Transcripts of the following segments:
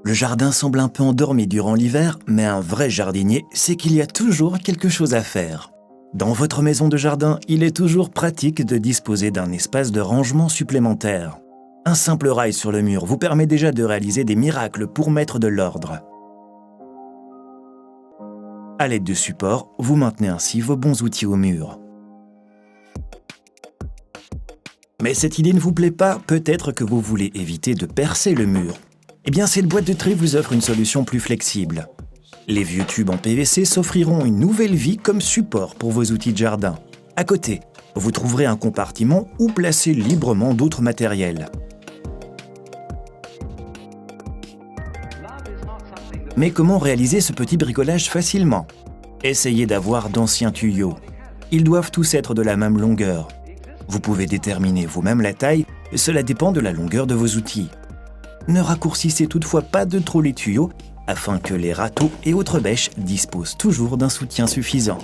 Le jardin semble un peu endormi durant l'hiver, mais un vrai jardinier sait qu'il y a toujours quelque chose à faire. Dans votre maison de jardin, il est toujours pratique de disposer d'un espace de rangement supplémentaire. Un simple rail sur le mur vous permet déjà de réaliser des miracles pour mettre de l'ordre. À l'aide de supports, vous maintenez ainsi vos bons outils au mur. Mais cette idée ne vous plaît pas, peut-être que vous voulez éviter de percer le mur. Eh bien, cette boîte de tri vous offre une solution plus flexible. Les vieux tubes en PVC s'offriront une nouvelle vie comme support pour vos outils de jardin. À côté, vous trouverez un compartiment où placer librement d'autres matériels. Mais comment réaliser ce petit bricolage facilement ? Essayez d'avoir d'anciens tuyaux. Ils doivent tous être de la même longueur. Vous pouvez déterminer vous-même la taille, et cela dépend de la longueur de vos outils. Ne raccourcissez toutefois pas de trop les tuyaux, afin que les râteaux et autres bêches disposent toujours d'un soutien suffisant.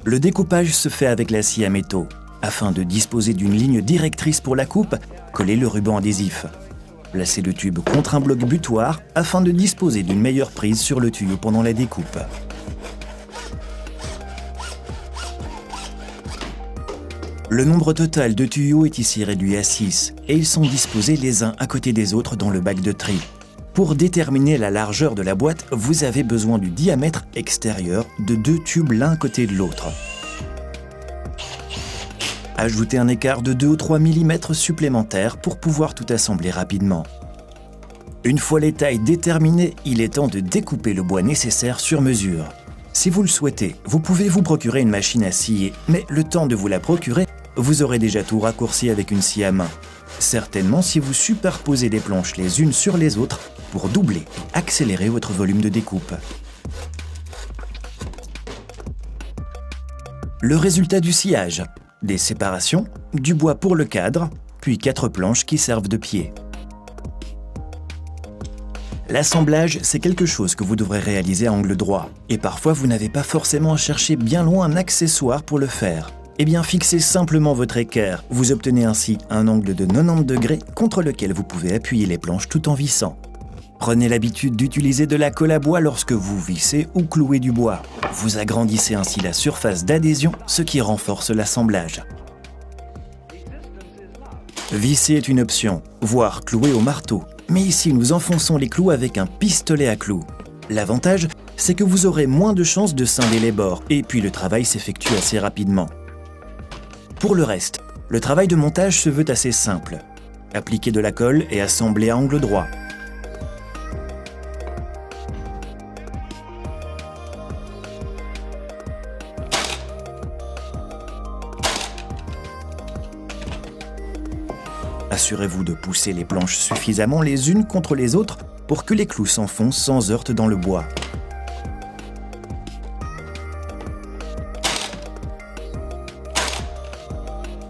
Le découpage se fait avec la scie à métaux. Afin de disposer d'une ligne directrice pour la coupe, collez le ruban adhésif. Placez le tube contre un bloc butoir afin de disposer d'une meilleure prise sur le tuyau pendant la découpe. Le nombre total de tuyaux est ici réduit à 6 et ils sont disposés les uns à côté des autres dans le bac de tri. Pour déterminer la largeur de la boîte, vous avez besoin du diamètre extérieur de 2 tubes l'un à côté de l'autre. Ajoutez un écart de 2 ou 3 mm supplémentaires pour pouvoir tout assembler rapidement. Une fois les tailles déterminées, il est temps de découper le bois nécessaire sur mesure. Si vous le souhaitez, vous pouvez vous procurer une machine à scier, mais le temps de vous la procurer, vous aurez déjà tout raccourci avec une scie à main. Certainement si vous superposez des planches les unes sur les autres pour doubler, accélérer votre volume de découpe. Le résultat du sciage, des séparations, du bois pour le cadre, puis 4 planches qui servent de pied. L'assemblage, c'est quelque chose que vous devrez réaliser à angle droit. Et parfois, vous n'avez pas forcément à chercher bien loin un accessoire pour le faire. Eh bien, fixez simplement votre équerre. Vous obtenez ainsi un angle de 90 degrés contre lequel vous pouvez appuyer les planches tout en vissant. Prenez l'habitude d'utiliser de la colle à bois lorsque vous vissez ou clouez du bois. Vous agrandissez ainsi la surface d'adhésion, ce qui renforce l'assemblage. Visser est une option, voire clouer au marteau. Mais ici, nous enfonçons les clous avec un pistolet à clous. L'avantage, c'est que vous aurez moins de chances de scinder les bords, et puis le travail s'effectue assez rapidement. Pour le reste, le travail de montage se veut assez simple. Appliquez de la colle et assemblez à angle droit. Assurez-vous de pousser les planches suffisamment les unes contre les autres pour que les clous s'enfoncent sans heurte dans le bois.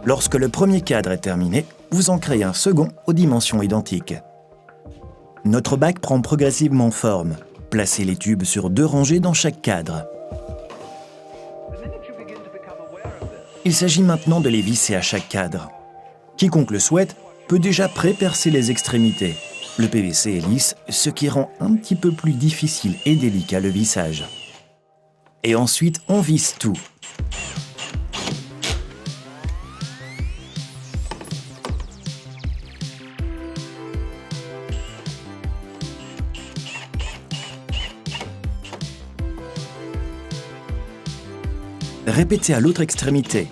Lorsque le premier cadre est terminé, vous en créez un second aux dimensions identiques. Notre bac prend progressivement forme. Placez les tubes sur 2 rangées dans chaque cadre. Il s'agit maintenant de les visser à chaque cadre. Quiconque le souhaite peut déjà pré-percer les extrémités. Le PVC est lisse, ce qui rend un petit peu plus difficile et délicat le vissage. Et ensuite, on visse tout. Répétez à l'autre extrémité.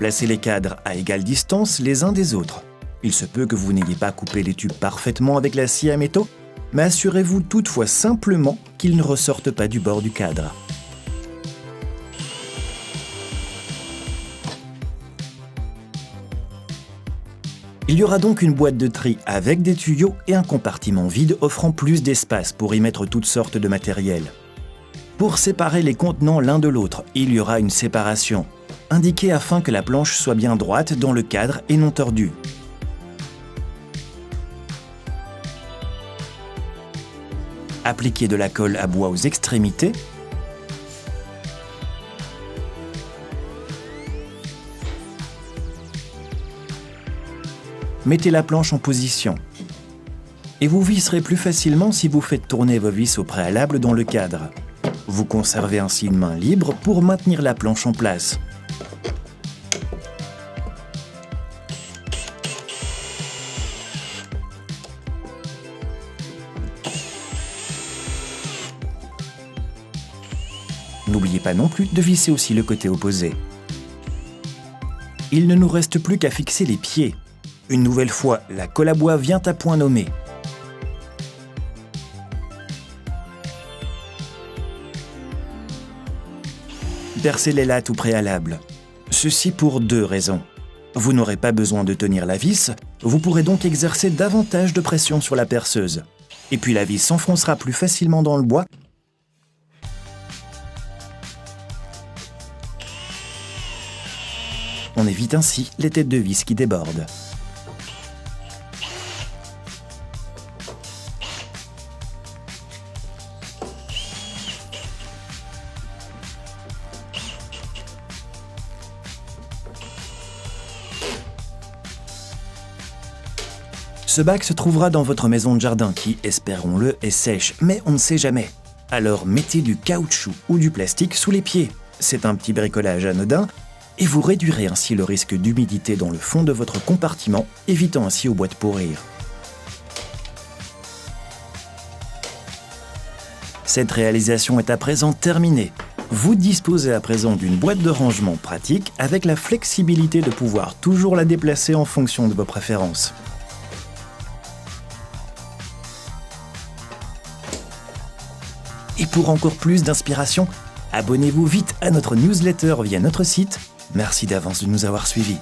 Placez les cadres à égale distance les uns des autres. Il se peut que vous n'ayez pas coupé les tubes parfaitement avec la scie à métaux, mais assurez-vous toutefois simplement qu'ils ne ressortent pas du bord du cadre. Il y aura donc une boîte de tri avec des tuyaux et un compartiment vide offrant plus d'espace pour y mettre toutes sortes de matériel. Pour séparer les contenants l'un de l'autre, il y aura une séparation, indiquée afin que la planche soit bien droite dans le cadre et non tordue. Appliquez de la colle à bois aux extrémités. mettez la planche en position. Et vous visserez plus facilement si vous faites tourner vos vis au préalable dans le cadre. Vous conservez ainsi une main libre pour maintenir la planche en place. N'oubliez pas non plus de visser aussi le côté opposé. Il ne nous reste plus qu'à fixer les pieds. Une nouvelle fois, la colle à bois vient à point nommé. Percez les lattes au préalable. Ceci pour 2 raisons. Vous n'aurez pas besoin de tenir la vis, vous pourrez donc exercer davantage de pression sur la perceuse. Et puis la vis s'enfoncera plus facilement dans le bois. On évite ainsi les têtes de vis qui débordent. Ce bac se trouvera dans votre maison de jardin qui, espérons-le, est sèche, mais on ne sait jamais. Alors mettez du caoutchouc ou du plastique sous les pieds. C'est un petit bricolage anodin et vous réduirez ainsi le risque d'humidité dans le fond de votre compartiment, évitant ainsi aux bois de pourrir. Cette réalisation est à présent terminée. Vous disposez à présent d'une boîte de rangement pratique avec la flexibilité de pouvoir toujours la déplacer en fonction de vos préférences. Et pour encore plus d'inspiration, abonnez-vous vite à notre newsletter via notre site. Merci d'avance de nous avoir suivis.